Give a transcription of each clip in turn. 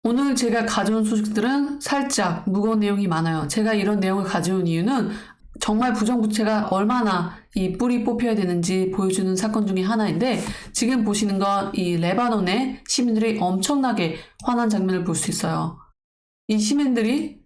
오늘 제가 가져온 소식들은 살짝 무거운 내용이 많아요. 제가 이런 내용을 가져온 이유는 정말 부정부채가 얼마나 이 뿔이 뽑혀야 되는지 보여주는 사건 중에 하나인데, 지금 보시는 건 이 레바논의 시민들이 엄청나게 화난 장면을 볼 수 있어요. 이 시민들이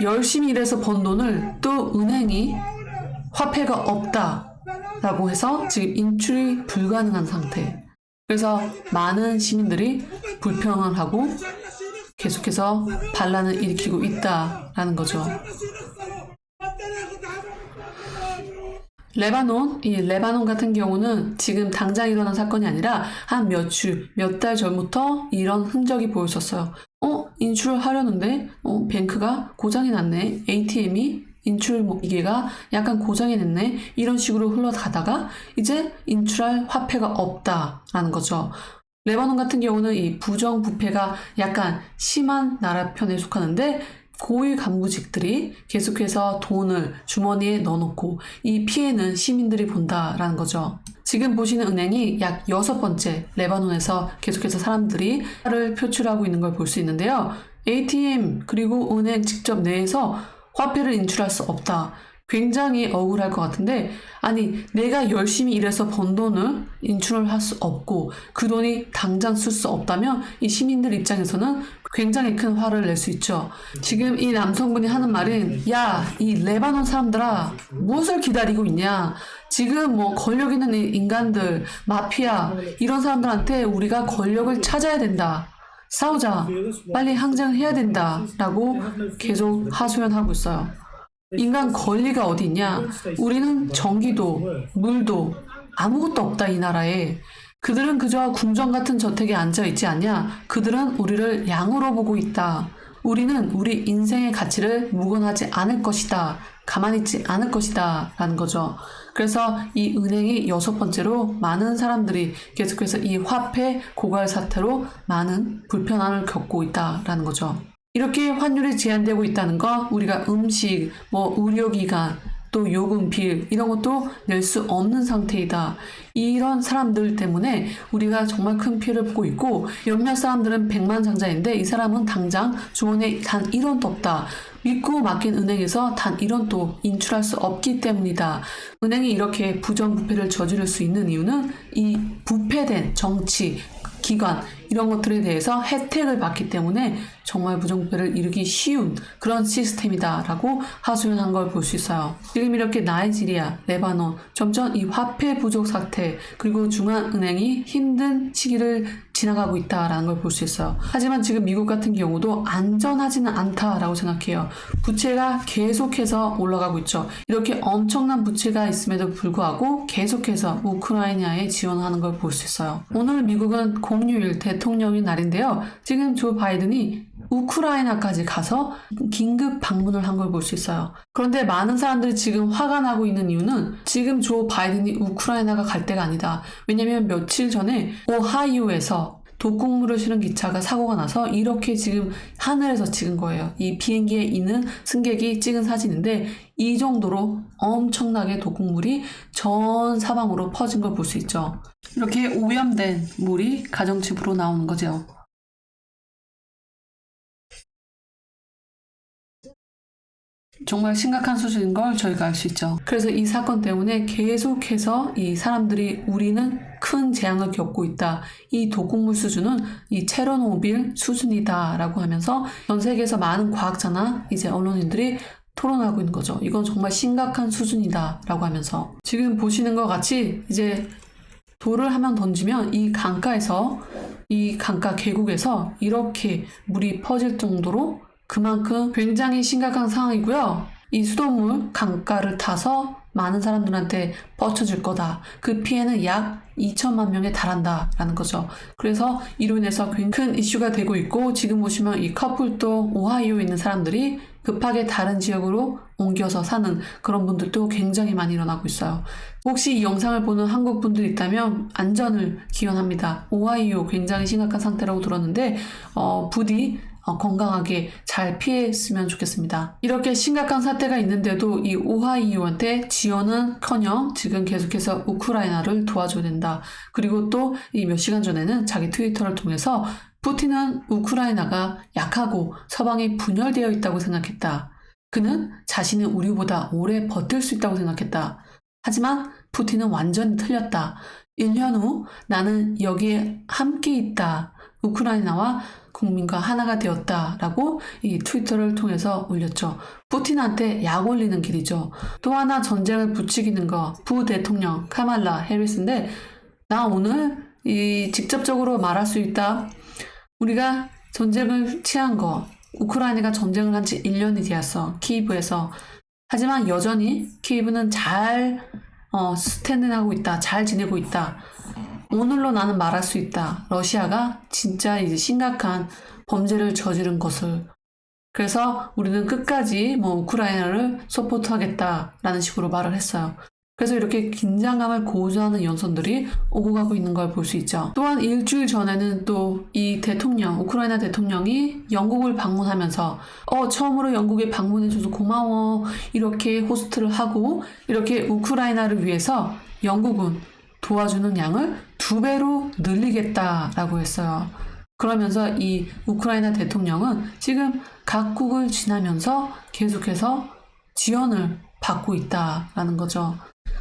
열심히 일해서 번 돈을 또 은행이 화폐가 없다라고 해서 지금 인출이 불가능한 상태. 그래서 많은 시민들이 불평을 하고 계속해서 반란을 일으키고 있다라는 거죠. 레바논 같은 경우는 지금 당장 일어난 사건이 아니라 한 몇 달 전부터 이런 흔적이 보였었어요. 인출하려는데 뱅크가 고장이 났네. ATM이 인출 기계가 약간 고장이 났네. 이런 식으로 흘러가다가 이제 인출할 화폐가 없다라는 거죠. 레바논 같은 경우는 이 부정부패가 약간 심한 나라 편에 속하는데, 고위 간부직들이 계속해서 돈을 주머니에 넣어놓고 이 피해는 시민들이 본다라는 거죠. 지금 보시는 은행이 약 6번째 레바논에서 계속해서 사람들이 화를 표출하고 있는 걸 볼 수 있는데요. ATM 그리고 은행 직접 내에서 화폐를 인출할 수 없다. 굉장히 억울할 것 같은데, 아니 내가 열심히 일해서 번 돈을 인출을 할 수 없고 그 돈이 당장 쓸 수 없다면 이 시민들 입장에서는 굉장히 큰 화를 낼 수 있죠. 지금 이 남성분이 하는 말은, 야, 이 레바논 사람들아, 무엇을 기다리고 있냐. 지금 뭐 권력 있는 인간들, 마피아 이런 사람들한테 우리가 권력을 찾아야 된다. 싸우자. 빨리 항쟁을 해야 된다. 라고 계속 하소연하고 있어요. 인간 권리가 어디 있냐? 우리는 전기도, 물도 아무것도 없다, 이 나라에. 그들은 그저 궁전 같은 저택에 앉아있지 않냐? 그들은 우리를 양으로 보고 있다. 우리는 우리 인생의 가치를 묵언하지 않을 것이다. 가만히 있지 않을 것이다. 라는 거죠. 그래서 이 은행이 6번째로 많은 사람들이 계속해서 이 화폐 고갈 사태로 많은 불편함을 겪고 있다라는 거죠. 이렇게 환율이 제한되고 있다는 거, 우리가 음식, 의료기관, 또 요금, 빌 이런 것도 낼 수 없는 상태이다. 이런 사람들 때문에 우리가 정말 큰 피해를 보고 있고, 몇몇 사람들은 백만장자인데 이 사람은 당장 주머니에 단 1원도 없다. 믿고 맡긴 은행에서 단 1원도 인출할 수 없기 때문이다. 은행이 이렇게 부정부패를 저지를 수 있는 이유는 이 부패된 정치, 기관 이런 것들에 대해서 혜택을 받기 때문에 정말 부정부패를 이루기 쉬운 그런 시스템이다라고 하소연한 걸 볼 수 있어요. 지금 이렇게 나이지리아, 레바논 점점 이 화폐 부족 사태 그리고 중앙은행이 힘든 시기를 지나가고 있다라는 걸 볼 수 있어요. 하지만 지금 미국 같은 경우도 안전하지는 않다라고 생각해요. 부채가 계속해서 올라가고 있죠. 이렇게 엄청난 부채가 있음에도 불구하고 계속해서 우크라이나에 지원하는 걸 볼 수 있어요. 오늘 미국은 공휴일 대통령의 날인데요. 지금 조 바이든이 우크라이나까지 가서 긴급 방문을 한 걸 볼 수 있어요. 그런데 많은 사람들이 지금 화가 나고 있는 이유는 지금 조 바이든이 우크라이나가 갈 때가 아니다. 왜냐면 며칠 전에 오하이오에서 독극물을 실은 기차가 사고가 나서 이렇게 지금 하늘에서 찍은 거예요. 이 비행기에 있는 승객이 찍은 사진인데 이 정도로 엄청나게 독극물이 전 사방으로 퍼진 걸 볼 수 있죠. 이렇게 오염된 물이 가정집으로 나오는 거죠. 정말 심각한 수준인 걸 저희가 알 수 있죠. 그래서 이 사건 때문에 계속해서 이 사람들이 우리는 큰 재앙을 겪고 있다. 이 독극물 수준은 이 체르노빌 수준이다 라고 하면서 전 세계에서 많은 과학자나 이제 언론인들이 토론하고 있는 거죠. 이건 정말 심각한 수준이다 라고 하면서, 지금 보시는 것 같이 이제 돌을 한 명 던지면 이 강가에서, 이 강가 계곡에서 이렇게 물이 퍼질 정도로 그만큼 굉장히 심각한 상황이고요. 이 수돗물 강가를 타서 많은 사람들한테 뻗쳐질 거다. 그 피해는 약 2천만 명에 달한다라는 거죠. 그래서 이로 인해서 굉장히 큰 이슈가 되고 있고, 지금 보시면 이 커플도 오하이오에 있는 사람들이 급하게 다른 지역으로 옮겨서 사는 그런 분들도 굉장히 많이 일어나고 있어요. 혹시 이 영상을 보는 한국 분들이 있다면 안전을 기원합니다. 오하이오 굉장히 심각한 상태라고 들었는데 부디 건강하게 잘 피했으면 좋겠습니다. 이렇게 심각한 사태가 있는데도 이 오하이오한테 지원은커녕 지금 계속해서 우크라이나를 도와줘야 된다. 그리고 또 이 몇 시간 전에는 자기 트위터를 통해서 푸틴은 우크라이나가 약하고 서방이 분열되어 있다고 생각했다. 그는 자신은 우리보다 오래 버틸 수 있다고 생각했다. 하지만 푸틴은 완전히 틀렸다. 1년 후 나는 여기에 함께 있다. 우크라이나와 국민과 하나가 되었다. 라고 이 트위터를 통해서 올렸죠. 푸틴한테 약 올리는 길이죠. 또 하나 전쟁을 부추기는 거 부대통령 카말라 해리스인데 나 오늘 직접적으로 말할 수 있다. 우리가 전쟁을 취한 거 우크라이나가 전쟁을 한 지 1년이 되었어. 키이브에서. 하지만 여전히 키이브는 잘 스탠딩하고 있다. 잘 지내고 있다. 오늘로 나는 말할 수 있다. 러시아가 진짜 이제 심각한 범죄를 저지른 것을. 그래서 우리는 끝까지 우크라이나를 서포트하겠다라는 식으로 말을 했어요. 그래서 이렇게 긴장감을 고조하는 연선들이 오고 가고 있는 걸 볼 수 있죠. 또한 일주일 전에는 또 이 대통령, 우크라이나 대통령이 영국을 방문하면서 처음으로 영국에 방문해줘서 고마워 이렇게 호스트를 하고 이렇게 우크라이나를 위해서 영국은 도와주는 양을 2배로 늘리겠다라고 했어요. 그러면서 이 우크라이나 대통령은 지금 각국을 지나면서 계속해서 지원을 받고 있다라는 거죠.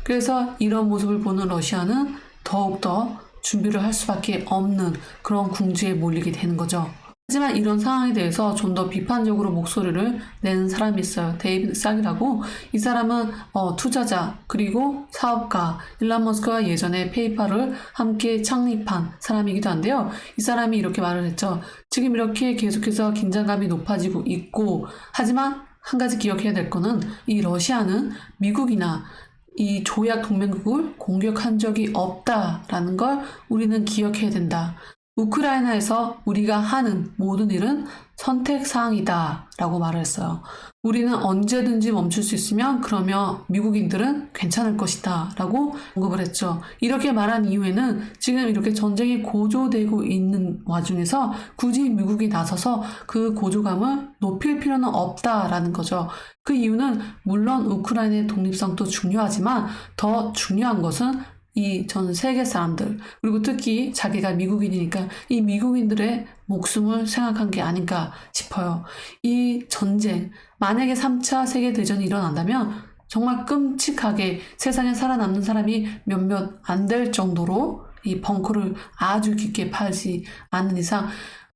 그래서 이런 모습을 보는 러시아는 더욱더 준비를 할 수밖에 없는 그런 궁지에 몰리게 되는 거죠. 하지만 이런 상황에 대해서 좀 더 비판적으로 목소리를 내는 사람이 있어요. 데이비드 싹이라고. 이 사람은 투자자 그리고 사업가 일론 머스크가 예전에 페이팔을 함께 창립한 사람이기도 한데요. 이 사람이 이렇게 말을 했죠. 지금 이렇게 계속해서 긴장감이 높아지고 있고 하지만 한 가지 기억해야 될 거는 이 러시아는 미국이나 이 조약 동맹국을 공격한 적이 없다라는 걸 우리는 기억해야 된다. 우크라이나에서 우리가 하는 모든 일은 선택사항이다 라고 말을 했어요. 우리는 언제든지 멈출 수 있으면 그러면 미국인들은 괜찮을 것이다 라고 언급을 했죠. 이렇게 말한 이유에는 지금 이렇게 전쟁이 고조되고 있는 와중에서 굳이 미국이 나서서 그 고조감을 높일 필요는 없다라는 거죠. 그 이유는 물론 우크라이나의 독립성도 중요하지만 더 중요한 것은 이 전 세계 사람들 그리고 특히 자기가 미국인이니까 이 미국인들의 목숨을 생각한 게 아닌가 싶어요. 이 전쟁 만약에 3차 세계대전이 일어난다면 정말 끔찍하게 세상에 살아남는 사람이 몇몇 안 될 정도로 이 벙커를 아주 깊게 파지 않는 이상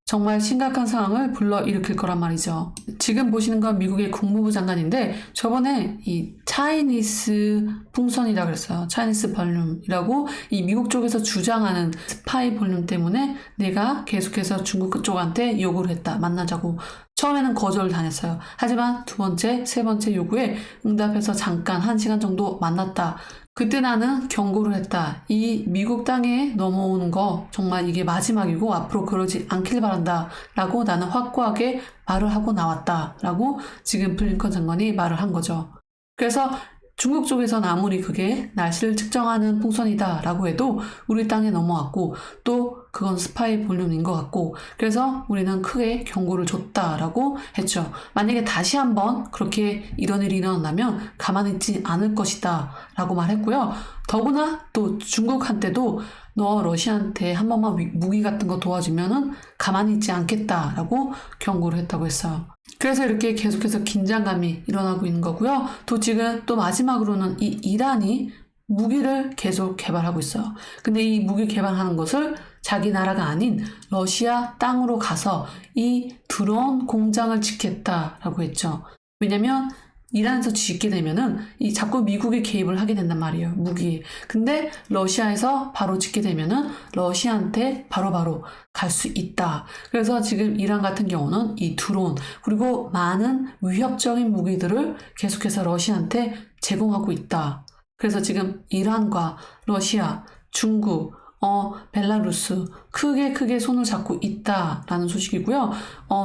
정말 심각한 상황을 불러일으킬 거란 말이죠. 지금 보시는 건 미국의 국무부 장관인데 저번에 이 차이니스 풍선이라고 그랬어요. 차이니스 볼륨이라고 이 미국 쪽에서 주장하는 스파이 볼륨 때문에 내가 계속해서 중국 쪽한테 요구를 했다. 만나자고. 처음에는 거절을 당했어요. 하지만 두 번째, 세 번째 요구에 응답해서 잠깐 1시간 정도 만났다. 그때 나는 경고를 했다. 이 미국 땅에 넘어오는 거 정말 이게 마지막이고 앞으로 그러지 않길 바란다. 라고 나는 확고하게 말을 하고 나왔다. 라고 지금 블링컨 장관이 말을 한 거죠. 그래서 중국 쪽에서는 아무리 그게 날씨를 측정하는 풍선이다 라고 해도 우리 땅에 넘어왔고 또 그건 스파이 볼륨인 것 같고 그래서 우리는 크게 경고를 줬다라고 했죠. 만약에 다시 한번 그렇게 이런 일이 일어난다면 가만히 있지 않을 것이다 라고 말했고요. 더구나 또 중국한테도 너 러시아한테 한 번만 무기 같은 거 도와주면은 가만히 있지 않겠다라고 경고를 했다고 했어요. 그래서 이렇게 계속해서 긴장감이 일어나고 있는 거고요. 또 지금 또 마지막으로는 이 이란이 무기를 계속 개발하고 있어요. 근데 이 무기 개발하는 것을 자기 나라가 아닌 러시아 땅으로 가서 이 드론 공장을 짓겠다라고 했죠. 왜냐면 이란에서 짓게 되면은 이 자꾸 미국이 개입을 하게 된단 말이에요. 무기에. 근데 러시아에서 바로 짓게 되면은 러시아한테 바로바로 갈 수 있다. 그래서 지금 이란 같은 경우는 이 드론 그리고 많은 위협적인 무기들을 계속해서 러시아한테 제공하고 있다. 그래서 지금 이란과 러시아, 중국, 벨라루스 크게 손을 잡고 있다라는 소식이고요.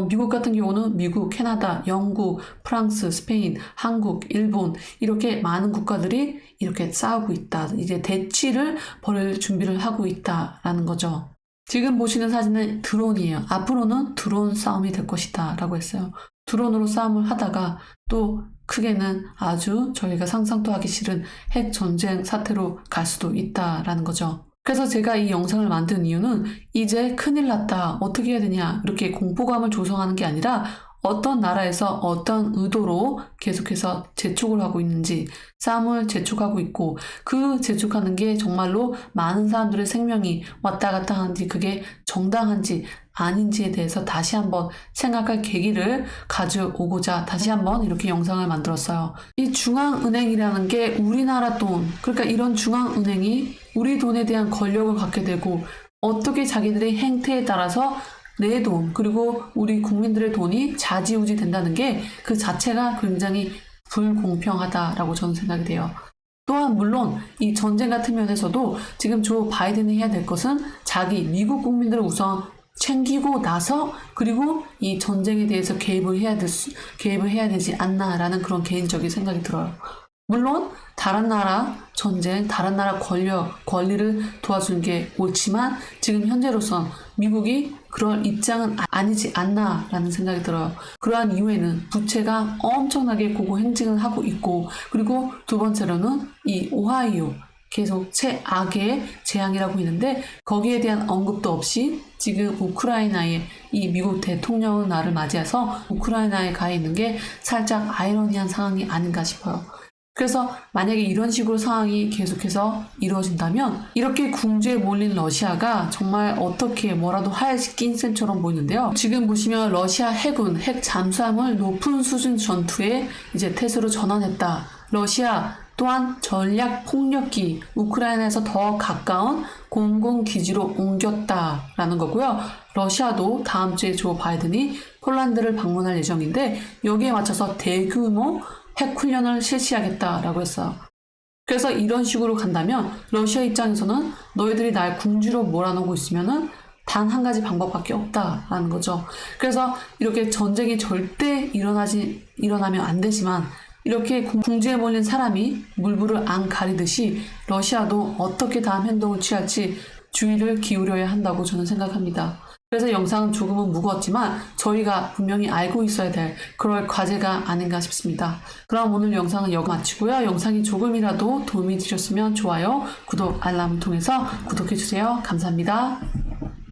미국 같은 경우는 미국, 캐나다, 영국, 프랑스, 스페인, 한국, 일본 이렇게 많은 국가들이 이렇게 싸우고 있다. 이제 대치를 벌일 준비를 하고 있다라는 거죠. 지금 보시는 사진은 드론이에요. 앞으로는 드론 싸움이 될 것이다 라고 했어요. 드론으로 싸움을 하다가 또 크게는 아주 저희가 상상도 하기 싫은 핵 전쟁 사태로 갈 수도 있다라는 거죠. 그래서 제가 이 영상을 만든 이유는 이제 큰일 났다, 어떻게 해야 되냐, 이렇게 공포감을 조성하는 게 아니라 어떤 나라에서 어떤 의도로 계속해서 재촉을 하고 있는지, 싸움을 재촉하고 있고 그 재촉하는 게 정말로 많은 사람들의 생명이 왔다 갔다 하는지 그게 정당한지 아닌지에 대해서 다시 한번 생각할 계기를 가져오고자 다시 한번 이렇게 영상을 만들었어요. 이 중앙은행이라는 게 우리나라 돈, 그러니까 이런 중앙은행이 우리 돈에 대한 권력을 갖게 되고 어떻게 자기들의 행태에 따라서 내 돈, 그리고 우리 국민들의 돈이 좌지우지 된다는 게 그 자체가 굉장히 불공평하다라고 저는 생각이 돼요. 또한 물론 이 전쟁 같은 면에서도 지금 조 바이든이 해야 될 것은 자기 미국 국민들을 우선 챙기고 나서 그리고 이 전쟁에 대해서 개입을 해야 되지 않나라는 그런 개인적인 생각이 들어요. 물론 다른 나라 전쟁, 다른 나라 권리를 도와주는 게 옳지만 지금 현재로선 미국이 그럴 입장은 아니지 않나라는 생각이 들어요. 그러한 이유에는 부채가 엄청나게 고고행진을 하고 있고, 그리고 두 번째로는 이 오하이오 계속 최악의 재앙이라고 있는데 거기에 대한 언급도 없이 지금 우크라이나에 이 미국 대통령의 날을 맞이해서 우크라이나에 가 있는 게 살짝 아이러니한 상황이 아닌가 싶어요. 그래서 만약에 이런 식으로 상황이 계속해서 이루어진다면 이렇게 궁지에 몰린 러시아가 정말 어떻게 뭐라도 할 낀 셈처럼 보이는데요. 지금 보시면 러시아 해군 핵 잠수함을 높은 수준 전투에 이제 태세로 전환했다. 러시아 또한 전략 폭력기 우크라이나에서 더 가까운 공군기지로 옮겼다라는 거고요. 러시아도 다음 주에 조 바이든이 폴란드를 방문할 예정인데 여기에 맞춰서 대규모 핵훈련을 실시하겠다라고 했어요. 그래서 이런 식으로 간다면 러시아 입장에서는 너희들이 날 궁지로 몰아넣고 있으면은 단 한 가지 방법밖에 없다라는 거죠. 그래서 이렇게 전쟁이 절대 일어나면 안 되지만 이렇게 궁지에 몰린 사람이 물불을 안 가리듯이 러시아도 어떻게 다음 행동을 취할지 주의를 기울여야 한다고 저는 생각합니다. 그래서 영상은 조금은 무거웠지만 저희가 분명히 알고 있어야 될 그럴 과제가 아닌가 싶습니다. 그럼 오늘 영상은 여기 마치고요. 영상이 조금이라도 도움이 되셨으면 좋아요, 구독, 알람을 통해서 구독해주세요. 감사합니다.